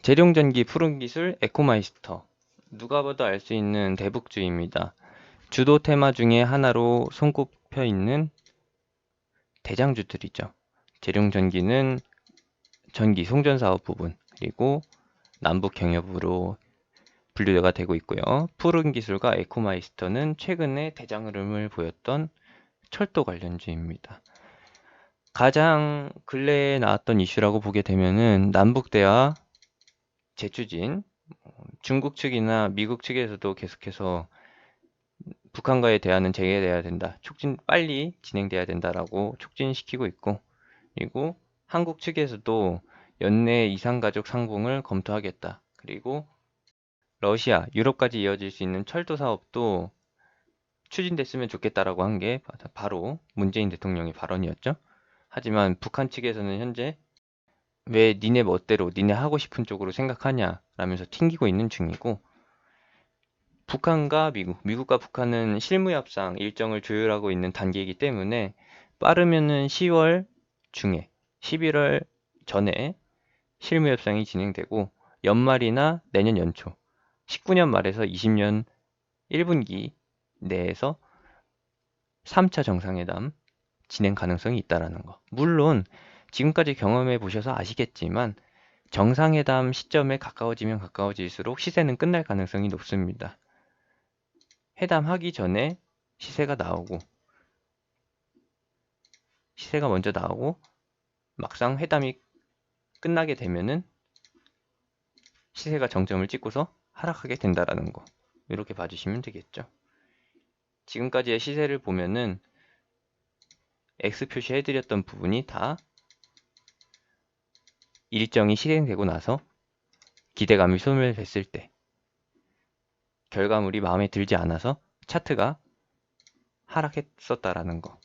재룡전기 푸른기술 에코마이스터. 누가 봐도 알 수 있는 대북주의입니다. 주도 테마 중에 하나로 손꼽혀 있는 대장주들이죠. 재룡전기는 전기 송전사업 부분, 그리고 남북 경협으로 분류가 되고 있고요. 푸른기술과 에코마이스터는 최근에 대장 흐름을 보였던 철도 관련주입니다. 가장 근래에 나왔던 이슈라고 보게 되면은 남북대화 재추진, 중국 측이나 미국 측에서도 계속해서 북한과의 대화는 재개돼야 된다, 빨리 진행돼야 된다라고 촉진시키고 있고, 그리고 한국 측에서도 연내 이산가족 상봉을 검토하겠다. 그리고 러시아, 유럽까지 이어질 수 있는 철도 사업도 추진됐으면 좋겠다라고 한 게 바로 문재인 대통령의 발언이었죠. 하지만 북한 측에서는 현재 왜 니네 멋대로 니네 하고 싶은 쪽으로 생각하냐 라면서 튕기고 있는 중이고, 북한과 미국과 북한은 실무협상 일정을 조율하고 있는 단계이기 때문에 빠르면은 10월 중에 11월 전에 실무협상이 진행되고, 연말이나 내년 연초 19년 말에서 20년 1분기 내에서 3차 정상회담 진행 가능성이 있다라는 거. 물론 지금까지 경험해 보셔서 아시겠지만 정상회담 시점에 가까워지면 가까워질수록 시세는 끝날 가능성이 높습니다. 회담하기 전에 시세가 먼저 나오고 막상 회담이 끝나게 되면은 시세가 정점을 찍고서 하락하게 된다라는 거. 이렇게 봐주시면 되겠죠. 지금까지의 시세를 보면은 X 표시해드렸던 부분이 다 일정이 실행되고 나서 기대감이 소멸됐을 때, 결과물이 마음에 들지 않아서 차트가 하락했었다라는 거.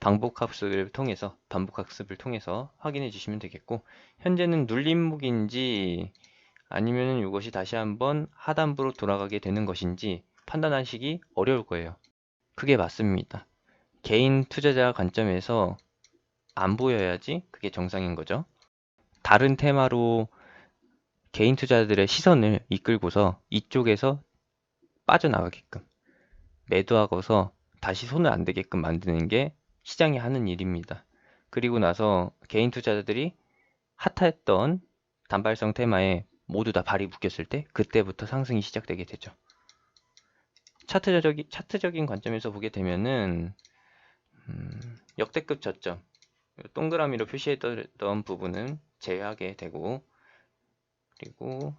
반복학습을 통해서 확인해 주시면 되겠고, 현재는 눌림목인지 아니면 이것이 다시 한번 하단부로 돌아가게 되는 것인지 판단하시기 어려울 거예요. 그게 맞습니다. 개인 투자자 관점에서 안 보여야지 그게 정상인 거죠. 다른 테마로 개인 투자자들의 시선을 이끌고서 이쪽에서 빠져나가게끔 매도하고서 다시 손을 안 대게끔 만드는 게 시장이 하는 일입니다. 그리고 나서 개인 투자자들이 핫했던 단발성 테마에 모두 다 발이 묶였을 때 그때부터 상승이 시작되게 되죠. 차트적인 관점에서 보게 되면은 역대급 저점, 동그라미로 표시했던 부분은 제외하게 되고, 그리고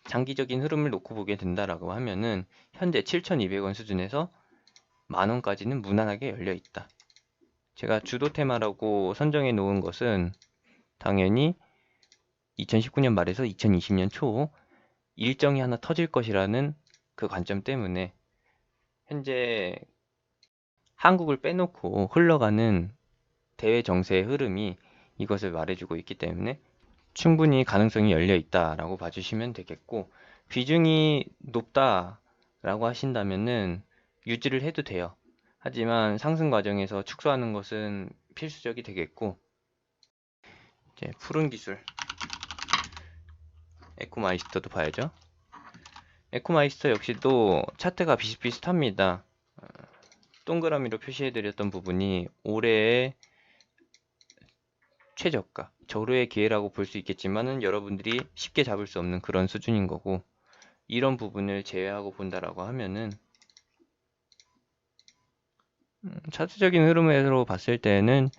장기적인 흐름을 놓고 보게 된다라고 하면은 현재 7,200원 수준에서 만원까지는 무난하게 열려 있다. 제가 주도 테마라고 선정해 놓은 것은 당연히 2019년 말에서 2020년 초 일정이 하나 터질 것이라는 그 관점 때문에 현재 한국을 빼놓고 흘러가는 대외 정세의 흐름이 이것을 말해주고 있기 때문에 충분히 가능성이 열려 있다라고 봐주시면 되겠고, 비중이 높다라고 하신다면은 유지를 해도 돼요. 하지만 상승 과정에서 축소하는 것은 필수적이 되겠고, 이제 푸른 기술 에코마이스터도 봐야죠. 에코마이스터 역시도 차트가 비슷비슷합니다. 동그라미로 표시해드렸던 부분이 올해의 최저가, 절호의 기회라고 볼 수 있겠지만은 여러분들이 쉽게 잡을 수 없는 그런 수준인 거고, 이런 부분을 제외하고 본다라고 하면은 차트적인 흐름으로 봤을 때는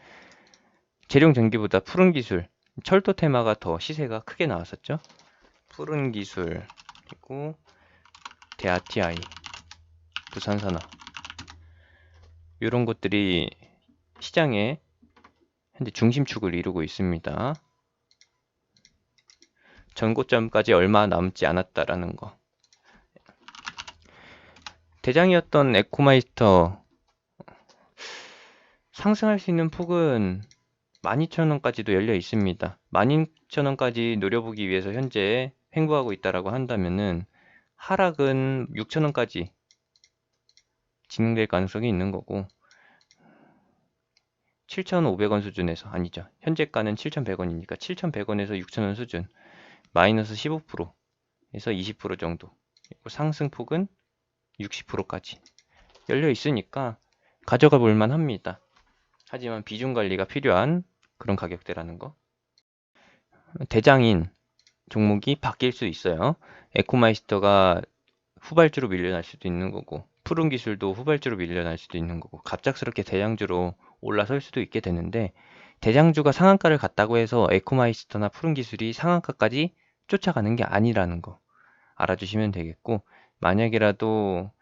재룡 전기보다 푸른 기술, 철도 테마가 더 시세가 크게 나왔었죠. 푸른 기술, 그리고 대아TI, 부산산업, 이런 것들이 시장의 현재 중심축을 이루고 있습니다. 전고점까지 얼마 남지 않았다라는 거. 대장이었던 에코마이스터 상승할 수 있는 폭은 12,000원까지도 열려 있습니다. 12,000원까지 노려보기 위해서 현재 횡보하고 있다라고 한다면은 하락은 6,000원까지 진행될 가능성이 있는 거고, 7,500원 수준에서, 아니죠. 현재가는 7,100원이니까 7,100원에서 6,000원 수준, 마이너스 15%에서 20% 정도, 그리고 상승폭은 60%까지 열려 있으니까 가져가 볼 만합니다. 하지만 비중 관리가 필요한 그런 가격대라는 거. 대장인 종목이 바뀔 수 있어요. 에코마이스터가 후발주로 밀려날 수도 있는 거고, 푸른 기술도 후발주로 밀려날 수도 있는 거고, 갑작스럽게 대장주로 올라설 수도 있게 되는데, 대장주가 상한가를 갔다고 해서 에코마이스터나 푸른 기술이 상한가까지 쫓아가는 게 아니라는 거 알아주시면 되겠고, 만약이라도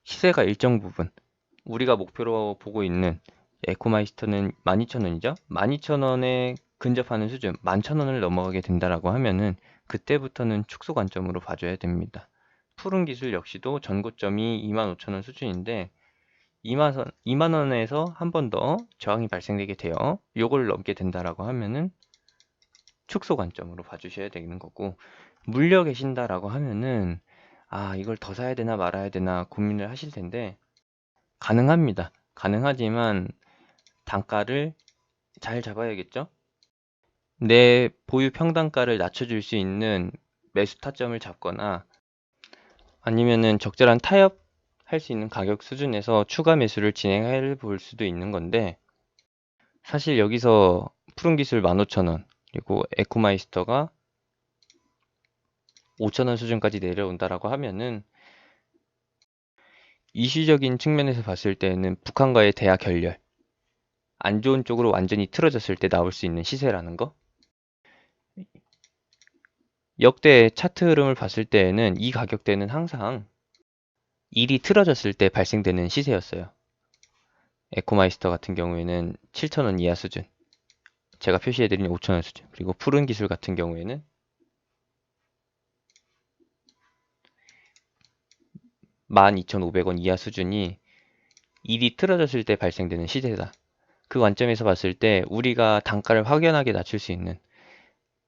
시세가 일정 부분, 우리가 목표로 보고 있는 에코마이스터는 12,000원이죠. 12,000원에 근접하는 수준, 11,000원을 넘어가게 된다라고 하면은 그때부터는 축소 관점으로 봐줘야 됩니다. 푸른 기술 역시도 전고점이 25,000원 수준인데 2만 원에서 한 번 더 저항이 발생되게 돼요. 요걸 넘게 된다라고 하면은 축소 관점으로 봐주셔야 되는 거고, 물려 계신다라고 하면은 이걸 더 사야 되나 말아야 되나 고민을 하실 텐데, 가능합니다. 가능하지만 단가를 잘 잡아야겠죠? 내 보유 평단가를 낮춰줄 수 있는 매수 타점을 잡거나, 아니면은 적절한 타협할 수 있는 가격 수준에서 추가 매수를 진행해 볼 수도 있는 건데, 사실 여기서 푸른 기술 15,000원, 그리고 에코마이스터가 5,000원 수준까지 내려온다라고 하면은 이슈적인 측면에서 봤을 때는 북한과의 대화 결렬, 안 좋은 쪽으로 완전히 틀어졌을 때 나올 수 있는 시세라는 거. 역대 차트 흐름을 봤을 때에는 이 가격대는 항상 일이 틀어졌을 때 발생되는 시세였어요. 에코마이스터 같은 경우에는 7,000원 이하 수준, 제가 표시해드린 5,000원 수준, 그리고 푸른 기술 같은 경우에는 12,500원 이하 수준이 일이 틀어졌을 때 발생되는 시세다. 그 관점에서 봤을 때 우리가 단가를 확연하게 낮출 수 있는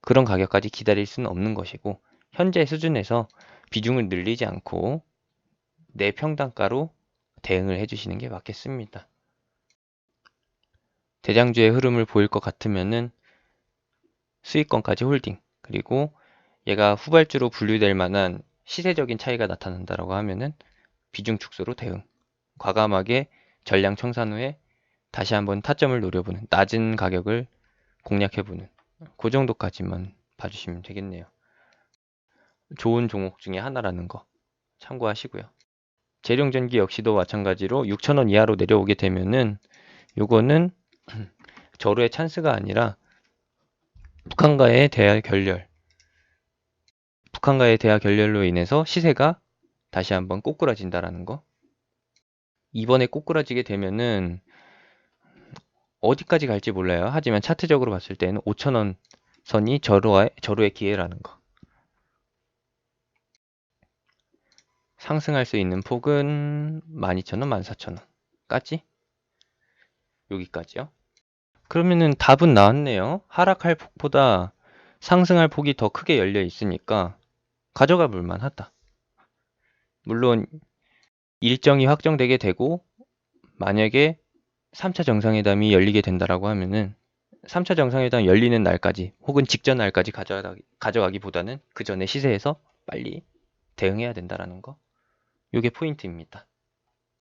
그런 가격까지 기다릴 수는 없는 것이고, 현재 수준에서 비중을 늘리지 않고 내 평단가로 대응을 해주시는 게 맞겠습니다. 대장주의 흐름을 보일 것 같으면은 수익권까지 홀딩, 그리고 얘가 후발주로 분류될 만한 시세적인 차이가 나타난다라고 하면은 비중 축소로 대응, 과감하게 전량 청산 후에 다시 한번 타점을 노려보는, 낮은 가격을 공략해보는, 그 정도까지만 봐주시면 되겠네요. 좋은 종목 중에 하나라는 거 참고하시고요. 재룡전기 역시도 마찬가지로 6,000원 이하로 내려오게 되면은 요거는 저로의 찬스가 아니라 북한과의 대화 결렬로 인해서 시세가 다시 한번 꼬꾸라진다라는 거. 이번에 꼬꾸라지게 되면은 어디까지 갈지 몰라요. 하지만 차트적으로 봤을 때는 5,000원 선이 저로의 기회라는 거. 상승할 수 있는 폭은 12,000원, 14,000원까지? 여기까지요. 그러면은 답은 나왔네요. 하락할 폭보다 상승할 폭이 더 크게 열려 있으니까 가져가 볼 만하다. 물론 일정이 확정되게 되고, 만약에 3차 정상회담이 열리게 된다라고 하면은 3차 정상회담 열리는 날까지 혹은 직전 날까지 가져가기보다는 그 전에 시세에서 빨리 대응해야 된다라는 거. 요게 포인트입니다.